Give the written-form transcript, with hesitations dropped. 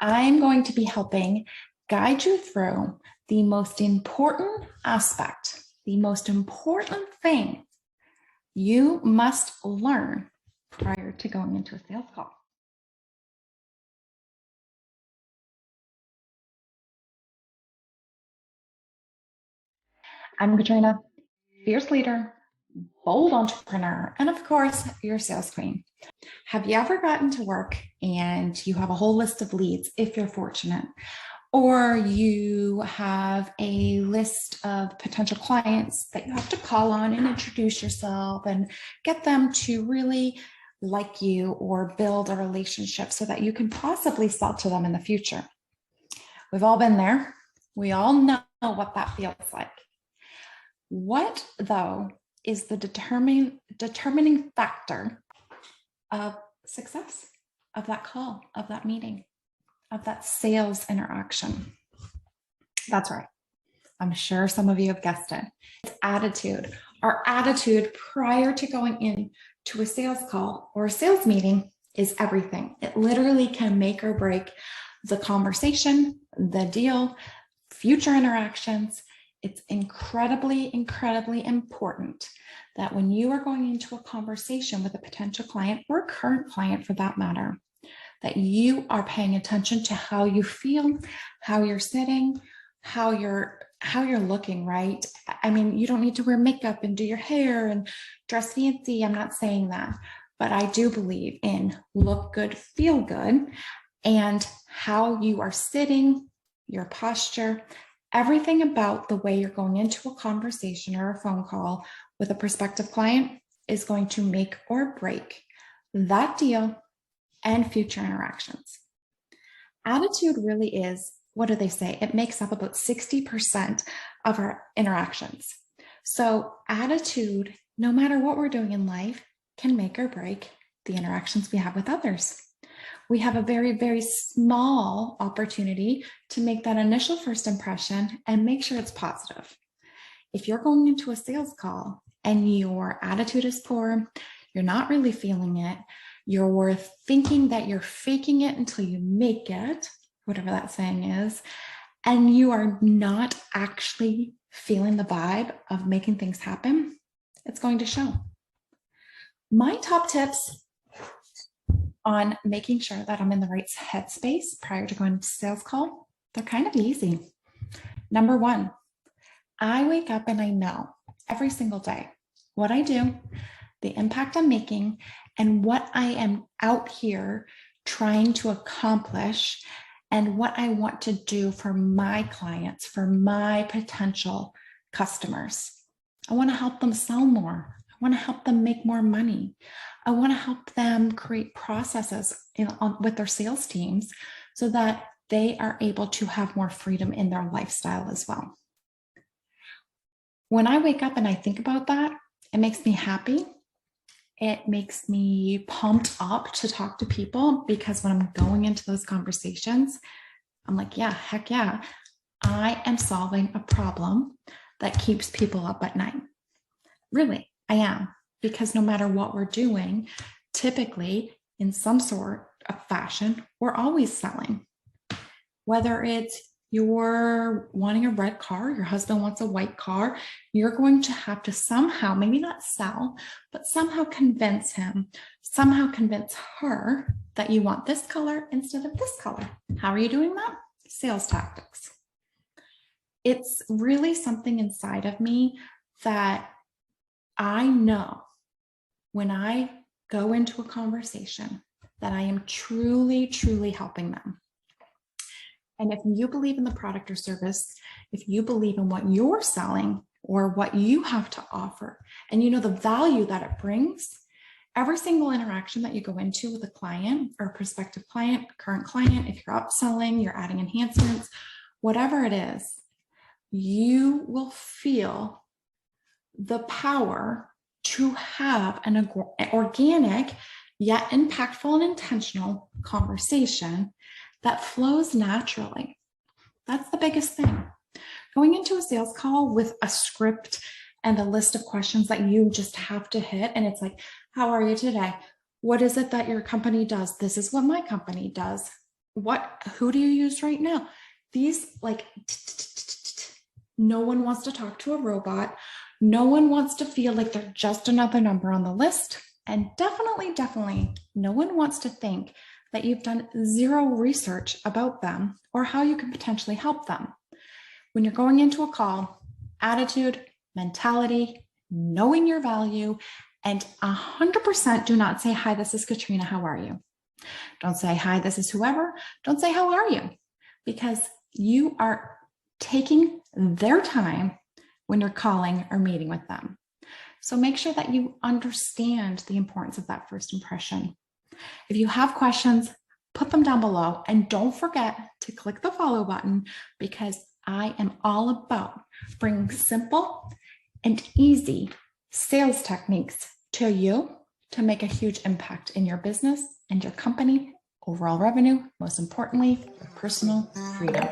I'm going to be helping guide you through the most important aspect, the most important thing you must learn prior to going into a sales call. I'm Katrina, fierce leader, bold entrepreneur, and of course, your sales queen. Have you ever gotten to work and you have a whole list of leads, if you're fortunate, or you have a list of potential clients that you have to call on and introduce yourself and get them to really like you or build a relationship so that you can possibly sell to them in the future? We've all been there. We all know what that feels like. What, though, is the determining factor of success of that call, of that meeting, of that sales interaction? That's right. I'm sure some of you have guessed it. It's attitude. Our attitude prior to going into a sales call or a sales meeting is everything. It literally can make or break the conversation, the deal, future interactions. It's incredibly, incredibly important that when you are going into a conversation with a potential client or a current client for that matter, that you are paying attention to how you feel, how you're sitting, how you're looking, right? I mean, you don't need to wear makeup and do your hair and dress fancy. I'm not saying that, but I do believe in look good, feel good, and how you are sitting, your posture, everything about the way you're going into a conversation or a phone call with a prospective client is going to make or break that deal and future interactions. Attitude really is, what do they say? It makes up about 60% of our interactions. So attitude, no matter what we're doing in life, can make or break the interactions we have with others. We have a very, very small opportunity to make that initial first impression and make sure it's positive. If you're going into a sales call and your attitude is poor, you're not really feeling it, you're thinking that you're faking it until you make it, whatever that saying is, and you are not actually feeling the vibe of making things happen, it's going to show. My top tips on making sure that I'm in the right headspace prior to going to sales call, they're kind of easy. Number one, I wake up and I know every single day what I do, the impact I'm making, and what I am out here trying to accomplish, and what I want to do for my clients, for my potential customers. I want to help them sell more. I want to help them make more money. I want to help them create processes with their sales teams so that they are able to have more freedom in their lifestyle as well. When I wake up and I think about that, it makes me happy. It makes me pumped up to talk to people, because when I'm going into those conversations, I'm like, yeah, heck yeah, I am solving a problem that keeps people up at night. Really, I am, because no matter what we're doing, typically in some sort of fashion, we're always selling. Whether it's you're wanting a red car, your husband wants a white car, you're going to have to somehow, maybe not sell, but somehow convince him, somehow convince her that you want this color instead of this color. How are you doing that? Sales tactics. It's really something inside of me that I know when I go into a conversation that I am truly, truly helping them. And if you believe in the product or service, if you believe in what you're selling or what you have to offer, and you know the value that it brings, every single interaction that you go into with a client or a prospective client, a current client, if you're upselling, you're adding enhancements, whatever it is, you will feel the power to have an organic yet impactful and intentional conversation that flows naturally. That's the biggest thing. Going into a sales call with a script and a list of questions that you just have to hit, and it's like, how are you today? What is it that your company does? This is what my company does. who do you use right now? These no one wants to talk to a robot. No one wants to feel like they're just another number on the list. And definitely, no one wants to think that you've done zero research about them or how you can potentially help them. When you're going into a call, attitude, mentality, knowing your value, and 100% do not say, hi, this is Katrina, how are you? Don't say, hi, this is whoever. Don't say, how are you? Because you are taking their time when you're calling or meeting with them. So make sure that you understand the importance of that first impression. If you have questions, put them down below, and don't forget to click the follow button, because I am all about bringing simple and easy sales techniques to you to make a huge impact in your business and your company, overall revenue, most importantly, your personal freedom.